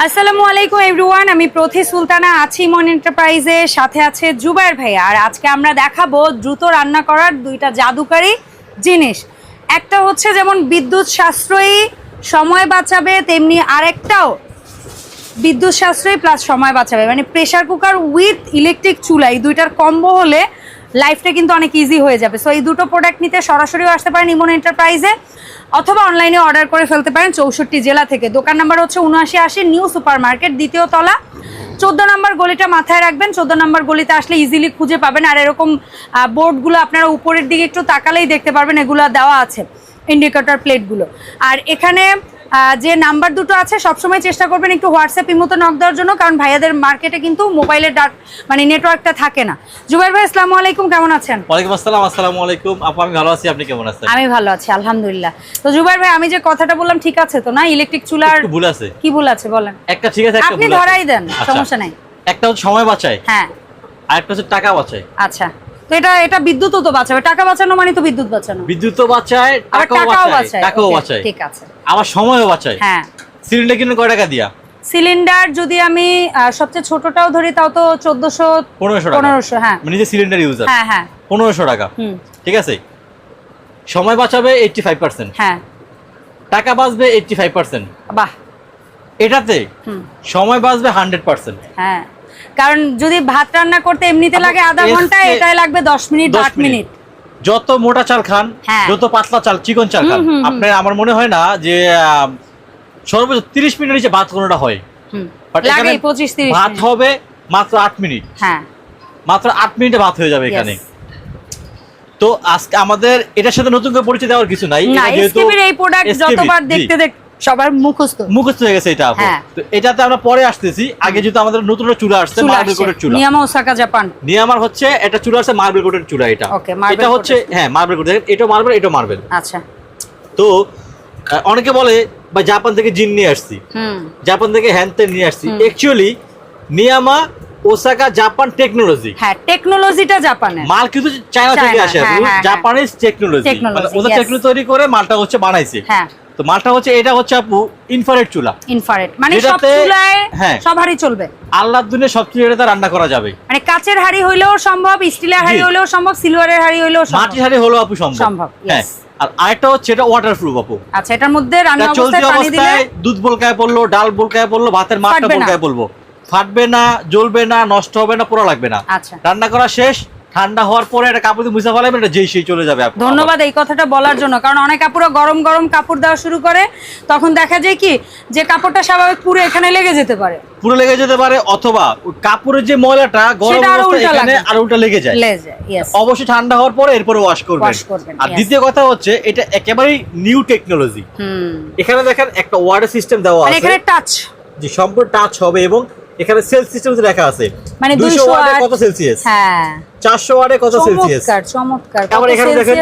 আসসালামু আলাইকুম এভরিওয়ান, আমি প্রথি সুলতানা আছি মন এন্টারপ্রাইজে, সাথে আছে জুবায়ের ভাইয়া। আর আজকে আমরা দেখাবো দ্রুত রান্না করার দুইটা জাদুকারী জিনিস। একটা হচ্ছে যেমন বিদ্যুৎ সাশ্রয়ী, সময় বাঁচাবে, তেমনি আরেকটাও বিদ্যুৎ সাশ্রয়ী প্লাস সময় বাঁচাবে, মানে প্রেসার কুকার উইথ ইলেকট্রিক চুলা। এই দুইটার কম্বো হলে লাইফটা কিন্তু অনেক ইজি হয়ে যাবে। সো এই দুটো প্রোডাক্ট নিতে সরাসরিও আসতে পারেন ইমন এন্টারপ্রাইজে, অথবা অনলাইনে অর্ডার করে ফেলতে পারেন 64 জেলা থেকে। দোকান নাম্বার হচ্ছে 7980 নিউ সুপার মার্কেট, দ্বিতীয় তলা, 14 নম্বর গলিটা মাথায় রাখবেন। 14 নম্বর গলিতে আসলে ইজিলি খুঁজে পাবেন। আর এরকম বোর্ডগুলো আপনারা উপরের দিকে একটু তাকালেই দেখতে পারবেন, এগুলো দেওয়া আছে ইন্ডিকেটর প্লেটগুলো। আর এখানে যে নাম্বার দুটো আছে সবসময় চেষ্টা করবেন একটু হোয়াটসঅ্যাপ ইমোতে নক দেওয়ার জন্য, কারণ ভাইয়াদের মার্কেটে কিন্তু মোবাইলের মানে নেটওয়ার্কটা থাকে না। জুবায়ের ভাই আসসালামু আলাইকুম, কেমন আছেন? ওয়ালাইকুম আসসালাম। আসসালামু আলাইকুম আপু, আমি ভালো আছি, আপনি কেমন আছেন? আমি ভালো আছি আলহামদুলিল্লাহ। তো জুবায়ের ভাই, আমি যে কথাটা বললাম ঠিক আছে তো না? ইলেকট্রিক চুলার একটু ভুল আছে। কি ভুল আছে বলেন? একটা ঠিক আছে, একটা আপনি ভুল আছে। ধরাই দেন, আচ্ছা, সমস্যা নাই। একটা হচ্ছে সময় বাঁচায়, হ্যাঁ, আর একটা হচ্ছে টাকা বাঁচায়। আচ্ছা, তো এটা বিদ্যুৎও তো বাঁচাবে। টাকা বাঁচানো মানে তো বিদ্যুৎ বাঁচানো, বিদ্যুৎও বাঁচায়, আবার টাকাও বাঁচায়, টাকাও Okay, বাঁচায়, ঠিক আছে। আবার সময়ও বাঁচায়। হ্যাঁ, সিলিন্ডার কিনে কয় টাকা দিয়া? সিলিন্ডার যদি আমি সবচেয়ে ছোটটাও ধরি তাও তো 1500 টাকা। হ্যাঁ, মানে যে সিলিন্ডার ইউজার, হ্যাঁ হ্যাঁ 1500 টাকা। ঠিক আছে, সময় বাঁচাবে 85%, হ্যাঁ, টাকা বাঁচবে 85%। বাহ, এটাতে সময় বাঁচবে 100%। হ্যাঁ, কারণ যদি ভাত রান্না করতে এমনিতে লাগে আধা ঘন্টা, এটাই লাগবে 10 মিনিট 8 মিনিট। যত মোটা চাল খান, যত পাতলা চাল, চিকন চাল খান, আপনার আমার মনে হয় না যে সর্বোচ্চ 30 মিনিটের নিচে ভাত কোনোটা হয়। লাগে 25-30 ভাত হবে মাত্র 8 মিনিট। হ্যাঁ, মাত্র 8 মিনিটে ভাত হয়ে যাবে এখানে। তো আজকে আমাদের এটার সাথে নতুন করে পরিচয় দেওয়ার কিছু নাই। না, এসকেবির এই প্রোডাক্ট যতবার দেখতে সবার মুখস্থ হয়ে গেছে এটা। তো এটাতে আমরা পরে আসতেছি। আগে যেহেতু আমাদের নতুন চুলা আসছে, মার্বেল কোটেড চুলা, নিয়ামা ওসাকা জাপান। নিয়ামার হচ্ছে এটা চুলা আছে মার্বেল কোটেড চুলা। এটা হচ্ছে হ্যাঁ মার্বেল কোটেড, এটা মার্বেল, এটা মার্বেল। আচ্ছা, তো অনেকে বলে বা জাপান থেকে জিন নিয়ে আসছি, জাপান থেকে হ্যান্ডতেন নিয়ে আসছি। অ্যাকচুয়ালি নিয়ামা ওসাকা জাপান টেকনোলজি। হ্যাঁ, টেকনোলজিটা জাপানের, মাল কিন্তু চায়না থেকে আসে, জাপানিজ টেকনোলজি। মানে ওদের টেকনোলজি তৈরি করে মালটা হচ্ছে বানাইছে। হ্যাঁ, তো মালটা হচ্ছে এটা হচ্ছে আপু ইনফ্রারেড চুলা। ইনফ্রারেড মানে সব চুলায় সব হাড়ি চলবে। আল্লাহর দুনিয়ায় সব চুলাতে রান্না করা যাবে। মানে কাচের হাড়ি হইলেও সম্ভব, স্টিলের হাড়ি হইলেও সম্ভব, সিলভারের হাড়ি হইলেও সম্ভব, মাটির হাড়ি হলেও আপু সম্ভব। হ্যাঁ, আর আরেকটা হচ্ছে এটা ওয়াটারপ্রুফ আপু। আচ্ছা, এটার মধ্যে রান্না চলতি অবস্থায় দুধ বলকায় পড়লো, ডাল বলকায় পড়লো, ভাতের মাঠটা বলকায় পড়লো, ফাটবে না, জ্বলবে না, নষ্ট হবে না, পোড়া লাগবে না। আচ্ছা, রান্না করা শেষ, ঠান্ডা হওয়ার পরে এটা কাপড় দিয়ে মুছে ফেলাবেন, এটা যেই সেই চলে যাবে। ধন্যবাদ এই কথাটা বলার জন্য, কারণ অনেক কাপড় গরম গরম কাপড় দেওয়া শুরু করে, তখন দেখা যায় কি যে কাপড়টা স্বাভাবিক পুরো এখানে লেগে যেতে পারে, অথবা কাপড়ের যে ময়লাটা গরম অবস্থায় এখানে আর উল্টা লেগে যায়। অবশ্যই ঠান্ডা হওয়ার পরে এরপরে ওয়াশ করবেন। আর দ্বিতীয় কথা হচ্ছে এটা একেবারেই নিউ টেকনোলজি। এখানে দেখেন একটা ওয়াটার সিস্টেম দেওয়া আছে, এখানে টাচ, যে সম্পূর্ণ টাচ হবে, এবং এখানে সেল সিস্টেম লেখা আছে, মানে 200 ওয়াটে কত সেলসিয়াস, হ্যাঁ 400 ওয়াটে কত সেলসিয়াস। চমৎকার। আবার এখানে দেখেন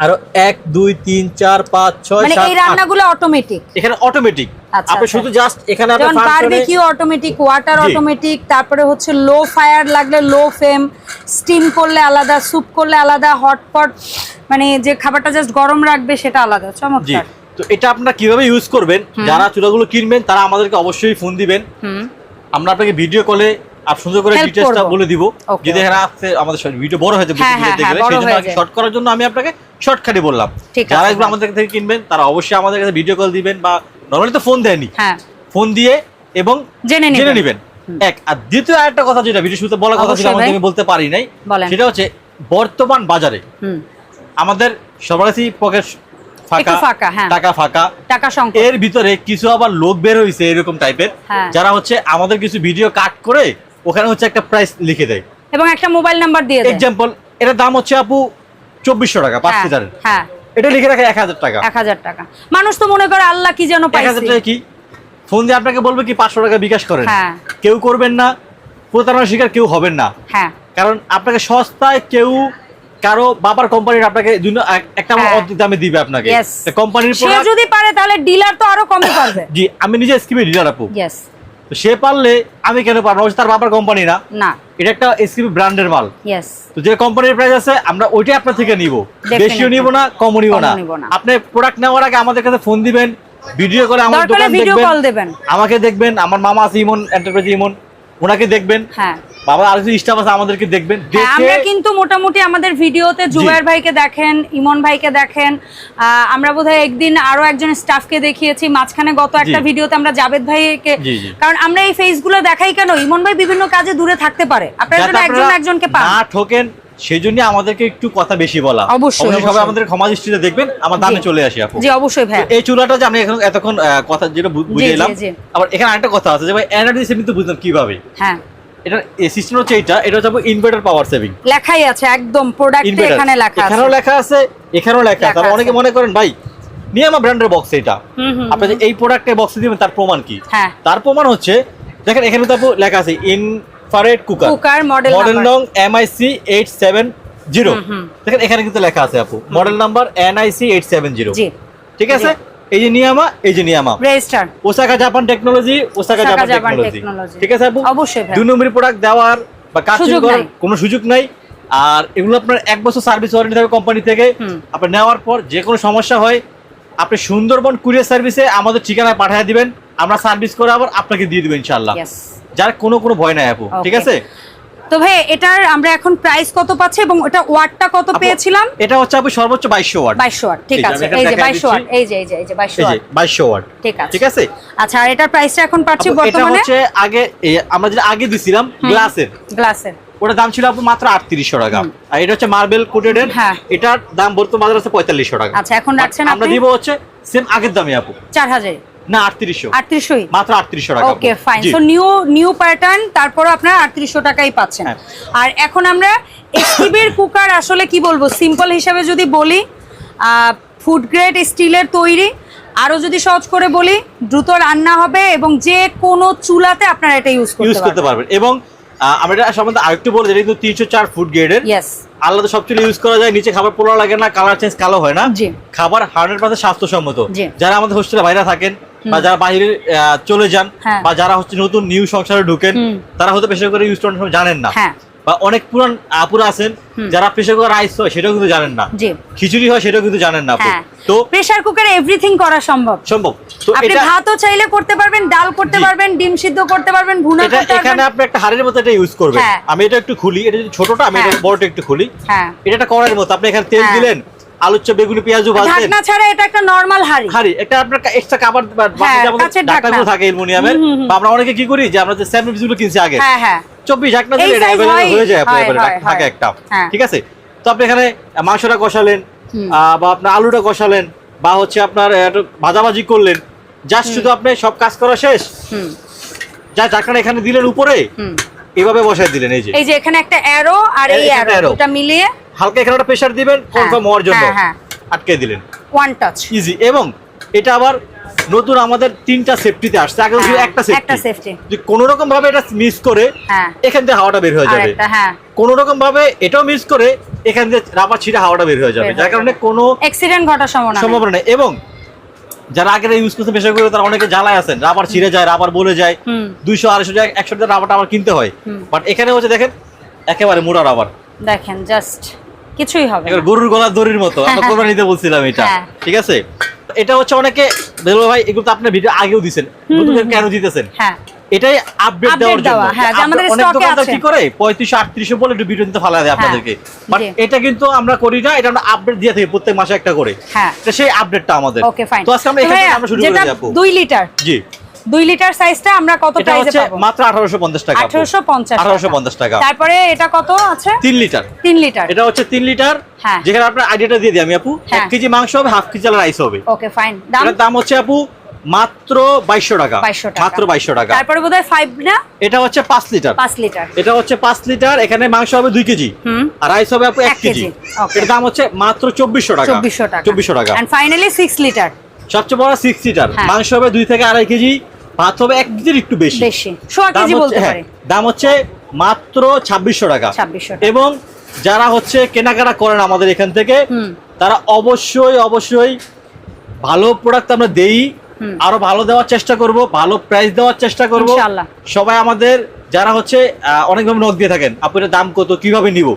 আরো 1 2 3 4 5 6 7 মানে এই রান্নাগুলো অটোমেটিক, এখানে অটোমেটিক। আপনি শুধু জাস্ট এখানে আপনি যেমন বারবিকিউ অটোমেটিক, ওয়াটার অটোমেটিক, তারপরে হচ্ছে লো ফায়ার লাগলে লো ফ্লেম, স্টিম করলে আলাদা, স্যুপ করলে আলাদা, হটপট মানে যে খাবারটা জাস্ট গরম রাখবে সেটা আলাদা। চমৎকার। তো এটা আপনারা কিভাবে ইউজ করবেন, যারা চুলাগুলো কিনবেন তারা আমাদেরকে অবশ্যই ফোন দিবেন। আমরা আপনাকে ভিডিও কলে আর সুন্দর করে ডিটেইলসটা বলে দিব। যদি এখানে আছে আমাদের ভিডিও বড় হয়ে যাবে, সেজন্য শর্ট করার জন্য আমি আপনাকে শর্টকাটে বললাম। যারা এগুলো আমাদের থেকে কিনবেন তারা অবশ্যই আমাদের কাছে ভিডিও কল দিবেন, বা নরমালি তো ফোন দেয়নি, ফোন দিয়ে এবং জেনে নেবেন। এক আর দ্বিতীয় আরেকটা কথা যেটা ভিডিও শুরুতে বলার কথা ছিল আমি বলতে পারি নাই, সেটা হচ্ছে বর্তমান বাজারে আমাদের সবার কাছেই পকেট ফাঁকা, টাকা ফাঁকা, এর ভিতরে কিছু আবার লোক বের হয়েছে এরকম টাইপের, যারা হচ্ছে আমাদের কিছু ভিডিও কাট করে ওখানে হচ্ছে একটা প্রাইস লিখে দেয় এবং একটা মোবাইল নাম্বার দিয়ে দেয়। এক্সাম্পল, এটার দাম হচ্ছে আপু 2400 টাকা, 5 লিটারের। এটা লিখে রাখে 1000 টাকা। 1000 টাকা মানুষ তো মনে করে আল্লাহ কি যেন পাইছে। 1000 টাকা কি ফোন দিয়ে আপনাকে বলবে কি 500 টাকা বিকাশ করেন, কেউ করবেন না, প্রতারণার শিকার কেউ হবেন না। কারণ আপনাকে সস্তায় কেউ কারো বাবার কোম্পানির আপনাকে একটা অর্ধেক দামে দিবে আপনাকে কোম্পানির প্রোডাক্ট। সে যদি পারে তাহলে ডিলার তো আরো কমে পারবে। জি, আমি নিজে এসকিবি ডিলার আপু। তো সে পারলে আমি কেন পারবো? তার বাবার কোম্পানি না, এটা একটা এসকিবি ব্র্যান্ডের মাল। তো যে কোম্পানির প্রাইস আছে আমরা ওইটাই আপনার থেকে নিব, বেশিও নিব না, কমও নিব না। আপনি প্রোডাক্ট নেওয়ার আগে আমাদের কাছে ফোন দিবেন, ভিডিও করে আমার দরকার হলে দোকান ভিডিও দেখবেন, কল দেবেন, আমাকে দেখবেন, আমার মামা আছে ইমন এন্টারপ্রাইজ ইমন, ওনাকে দেখবেন, হ্যাঁ বাবা আর কিছু স্টাফ আছে আমাদেরকে দেখবেন। হ্যাঁ, আমরা কিন্তু মোটামুটি আমাদের ভিডিওতে জুবায়ের ভাইকে দেখেন, ইমন ভাইকে দেখেন, আমরা বোধহয় একদিন আরো একজন স্টাফকে দেখিয়েছি, মাঝখানে গত একটা ভিডিওতে আমরা জাবেদ ভাইকে, কারণ আমরা এই ফেসগুলো দেখাই কেন, ইমন ভাই বিভিন্ন কাজে দূরে থাকতে পারে, আপনারা যেন একজন একজনকে পান না ঠকেন, সেজন্য আমাদেরকে একটু কথা বেশি বলা। অবশ্যই সবাই আমাদের ক্ষমা দৃষ্টিতে দেখবেন, আমার দামে চলে আসি আপু। জি অবশ্যই ভাই। এই চুলাটা যে আমি এখন এতক্ষণ কথা যেটা বুঝাইলাম, আবার এখানে আরেকটা কথা আছে যে ভাই এনার্জি সেভিং তো বুঝলাম কিভাবে। হ্যাঁ, এটা সিস্টেম হচ্ছে এটা হচ্ছে ইনভার্টার পাওয়ার সেভিং লেখাই আছে একদম প্রোডাক্টে, এখানে লেখা আছে, এখানেও লেখা আছে, এখানেও লেখা আছে। অনেকে মনে করেন ভাই নিয়ামা ব্র্যান্ডের বক্স এটা, আপনি যে এই প্রোডাক্টের বক্স দিবেন তার প্রমাণ কি? তার প্রমাণ হচ্ছে দেখেন এখানে তো লেখা আছে ইনফ্রারেড কুকার মডেল নং MIC 870। দেখেন এখানে কিন্তু লেখা আছে আপু মডেল নাম্বার NIC 870। ঠিক আছে, এই যে নিয়ামা, এই যে নিয়ামা register Osaka Japan technology, Osaka Japan technology. ঠিক আছে আপু, অবশ্যই 2 নম্বর প্রোডাক্ট দেওয়ার বা কাজ করার কোনো সুযোগ নাই। আর এগুলো আপনার 1 বছর সার্ভিস ওয়ারেন্টি থাকবে কোম্পানি থেকে। আপনি নেওয়ার পর যে কোনো সমস্যা হয় আপনি সুন্দরবন কুরিয়ার সার্ভিসে আমাদের ঠিকানায় পাঠিয়ে দিবেন, আমরা সার্ভিস করে আবার আপনাকে দিয়ে দেব ইনশাআল্লাহ, যার কোনো ভয় নাই আপু। ঠিক আছে, তো ভাই এটার আমরা এখন প্রাইস কত পাচ্ছি এবং এটা ওয়াটটা কত পেয়েছিলাম? এটা হচ্ছে আপু সর্বোচ্চ 2200 ওয়াট। 2200 ওয়াট, ঠিক আছে, এই যে 2200 ওয়াট, এই যে 2200 ওয়াট, ঠিক আছে, ঠিক আছে। আচ্ছা, আর এটার প্রাইসটা এখন পাচ্ছি বর্তমানে, এটা হচ্ছে আগে আমরা যেটা আগে দিছিলাম গ্লাসের, ওটার দাম ছিল আপু মাত্র 3800 টাকা। আর এটা হচ্ছে মার্বেল কোটেড, এটার দাম বর্তমান বাজারে আছে 4500 টাকা। আচ্ছা, এখন রাখছেন আমরা দিব হচ্ছে সেম আগের দামে আপু 4000 না 3800 মাত্র 3800 টাকা। Okay fine, so new pattern, তারপর আপনারা 3800 টাকাই পাচ্ছেন। আর এখন আমরা এসটিবির কুকার আসলে কি বলবো, সিম্পল হিসাবে যদি বলি ফুড গ্রেড স্টিলের তৈরি, আরো যদি সহজ করে বলি দ্রুত রান্না হবে এবং যে কোনো চুলাতে আপনারা এটা ইউজ করতে পারবেন। এবং আমরা এটা সম্বন্ধে আরেকটু বলি, এটা কিন্তু 304 ফুড গ্রেডের। আল্লাহ তো সব চুলে ইউজ করা যায়, নিচে খাবার পোড়া লাগে না, কালার চেঞ্জ কালো হয় না, খাবার 100% স্বাস্থ্যসম্মত। যারা আমাদের হোস্টেলে বাইরে থাকেন বা যারা বাইরে চলে যান বা যারা হচ্ছে নতুন নিউ সংসারে ঢুকেন, তারা হয়তো প্রেসার কুকার ইউজ করার সময় জানেন না, বা অনেক পুরান আপুরা আছেন যারা প্রেসার কুকার রাইস হয় সেটাও কিন্তু জানেন না, খিচুড়ি হয় সেটাও কিন্তু জানেন না। তো প্রেসার কুকারে এভরিথিং করা সম্ভব। তো আপনি ভাতও চাইলে করতে পারবেন, ডাল করতে পারবেন, ডিম সিদ্ধ করতে পারবেন, ভুনা করতে পারবেন। এখানে আপনি একটা হাড়ির মতো এটা ইউজ করবেন। আমি এটা একটু খুলি, এটা যদি ছোটটা, আমি এটা বড়টা একটু খুলি। এটা একটা কড়াইয়ের মতো, আপনি এখানে তেল দিলেন, আলু চপ, বেগুনি, পেঁয়াজও ভাজলেন। ঢাকনা ছাড়া এটা একটা নরমাল হাড়ি, এটা আপনার এক্সট্রা কভার ঢাকনাগুলো থাকে অ্যালুমিনিয়ামের। বা আমরা অনেকে কি করি যে আমরা যে স্যান্ডউইচ গুলো কিনছি আগে, 24 ঢাকনা দিলে এটা अवेलेबल হয়ে যায় আপনার থাকে একটা। ঠিক আছে, তো আপনি এখানে মাংসটা কষালেন বা আপনার আলুটা কষালেন বা হচ্ছে আপনার ভাজাভাজি করলেন, জাস্ট শুধু আপনি সব কাজ করা শেষ, যা ঢাকনা এখানে দিলেন উপরে, এভাবে বসায় দিলেন। এই যে এখানে একটা অ্যারো আর এই অ্যারো এটা মিলিয়ে হালকা এখানে একটা প্রেসার দিবেন কনফার্ম হওয়ার জন্য, আটকে দিলেন, ওয়ান টাচ ইজি। এবং এটা আবার নতুন আমাদের 3টা সেফটিতে আসছে, আগে ছিল একটা সেফটি। যদি কোন রকম ভাবে এটা মিস করে এখান থেকে হাওয়াটা বের হয়ে যাবে, কোন রকম ভাবে এটাও মিস করে এখান থেকে রাবার ছিটা হাওয়াটা বের হয়ে যাবে, যার কারণে কোনো অ্যাক্সিডেন্ট ঘটার সম্ভাবনা নেই। এবং যারা আগে ইউজ করতে প্রেসার কুকার তারা অনেকে জ্বালায় আছেন, রাবার ছিঁড়ে যায়, রাবার বলে যায়, 200 250 টাকা 100 টাকা রাবারটা আবার কিনতে হয়। বাট এখানে হচ্ছে দেখেন একেবারে মোটা রাবার, দেখেন জাস্ট কিছুই হবে না, গরুর গলার দড়ির মতো। আমরা কোরবানি দিতে বলছিলাম এটা। ঠিক আছে, এটা হচ্ছে অনেকে বলবো ভাই এগুলো তো আপনি ভিডিও আগেও দিবেন, নতুন কেন দিতেছেন? এটাই আপডেট দেওয়ার জন্য। আমাদের স্টকে আছে কি করে 3500 3800 বলে একটু ভিডিও দিতে ফালা দেয় আপনাদেরকে, বাট এটা কিন্তু আমরা করি না, এটা আমরা আপডেট দিয়ে থাকি প্রত্যেক মাসে একটা করে। এটা সেই আপডেটটা আমাদের। তো আজকে আমরা এখানে আমরা শুরু করে দেব 2 লিটার। জি, 2 লিটার সাইজটা আমরা কত প্রাইসে পাবো? মাত্র 1850 টাকা। 1850 টাকা। তারপরে এটা কত আছে? 3 লিটার। 3 লিটার, এটা হচ্ছে 3 লিটার। যেখানে আপনার আইডিয়াটা দিয়ে দিই আমি আপু, 1 কেজি মাংস হবে, হাফ কেজি রাইস হবে। Okay fine. দাম হচ্ছে আপু মাত্র 2200 টাকা, মাত্র 2200 টাকা। তারপরে বোধহয় 5 না, এটা হচ্ছে 5 লিটার। 5 লিটার, এটা হচ্ছে 5 লিটার। এখানে মাংস হবে 2 কেজি আর রাইস হবে আপু 1 কেজি। এর দাম হচ্ছে মাত্র 2400 টাকা। 2400 টাকা। এন্ড ফাইনালি 6 লিটার, সবচেয়ে বড় 6 লিটার। মাংস হবে 2 থেকে 2.5 কেজি, ভাত হবে 1 কেজির একটু বেশি, 100 কেজি বলতে পারে। দাম হচ্ছে মাত্র 2600 টাকা। এবং যারা হচ্ছে কেনাকাটা করেন আমাদের এখান থেকে, তারা অবশ্যই ভালো প্রোডাক্ট আমরা দেই, আরো ভালো দেওয়ার চেষ্টা করব, ভালো প্রাইস দেওয়ার চেষ্টা করব ইনশাআল্লাহ। সবাই আমাদের যারা হচ্ছে অনেকভাবে নক দিয়ে থাকেন, আপু এটা দাম কত, কিভাবে নিব,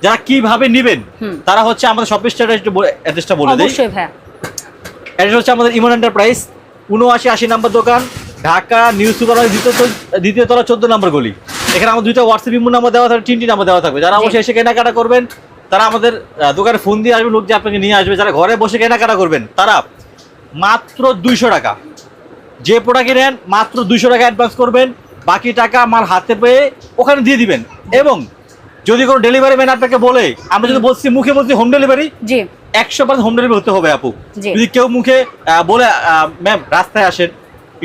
যারা কিভাবে নেবেন তারা হচ্ছে আমাদের শপের অ্যাড্রেসটা বলে দেই। অবশ্যই ভাই, অ্যাড্রেস হচ্ছে আমাদের ইমন এন্টারপ্রাইজ, 7980 নম্বর দোকান, ঢাকা নিউ সুপার দ্বিতীয় তলা 14 নম্বর গলি। এখানে আমার 2টা হোয়াটসঅ্যাপ ইমো নাম্বার দেওয়া থাকবে, 3টি নাম্বার দেওয়া থাকবে। যারা অবশ্যই এসে কেনাকাটা করবেন তারা আমাদের দোকানে ফোন দিয়ে আসবে, লোক যে আপনাকে নিয়ে আসবে। যারা ঘরে বসে কেনাকাটা করবেন তারা মাত্র 200 টাকা, যে প্রোডাক্ট নেন মাত্র 200 টাকা অ্যাডভান্স করবেন, বাকি টাকা আমার হাতে পেয়ে ওখানে দিয়ে দিবেন। এবং যদি কোনো ডেলিভারি ম্যান আপনাকে বলে, আমরা যদি বলছি মুখে বলছি হোম ডেলিভারি, জি 100% হোম ডেলিভারি হতে হবে আপু। জি। যদি কেউ মুখে বলে ম্যাম রাস্তায় আসেন,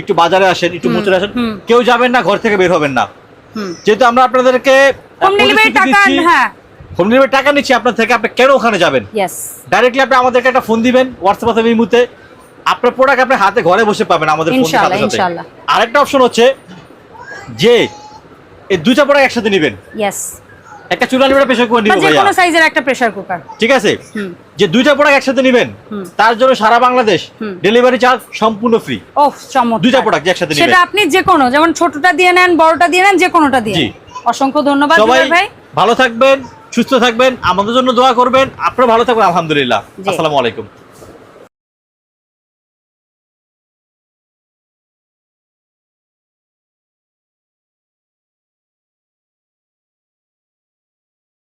একটু বাজারে আসেন, একটু মোচরে আসেন, কেউ যাবেন না, ঘর থেকে বের হবেন না। যেহেতু আমরা আপনাদেরকে হোম ডেলিভারি টাকা, হ্যাঁ হোম ডেলিভারি টাকা নিচ্ছি আপনার থেকে, আপনি কেন ওখানে যাবেন? ইয়েস, ডাইরেক্টলি আপনি আমাদেরকে একটা ফোন দিবেন হোয়াটসঅ্যাপ অথবা ইমোতে, আপনার প্রোডাক্ট আপনার হাতে ঘরে বসে পাবেন আমাদের ফোন সাথে সাথে। ইনশাআল্লাহ। আরেকটা অপশন হচ্ছে যে এই দুইটা প্রোডাক্ট একসাথে নেবেন, ইয়েস, একটা চুলা নেবেন, প্রেসার কুকার নেবেন, যে কোনো সাইজের একটা প্রেসার কুকার, ঠিক আছে? যে দুইটা প্রোডাক্ট একসাথে নেবেন তার জন্য সারা বাংলাদেশ ডেলিভারি চার্জ সম্পূর্ণ ফ্রি। ওহ চমৎকার, দুইটা প্রোডাক্ট একসাথে নেবেন, সেটা আপনি যে কোনো, যেমন ছোটটা দিয়ে নেন, বড়টা দিয়ে নেন, যে কোনোটা দিয়ে। জি, অসংখ্য ধন্যবাদ সবাই ভাই, ভালো থাকবেন, সুস্থ থাকবেন, আমাদের জন্য দোয়া করবেন। আপনারা ভালো থাকবেন, আলহামদুলিল্লাহ। আসসালামু আলাইকুম।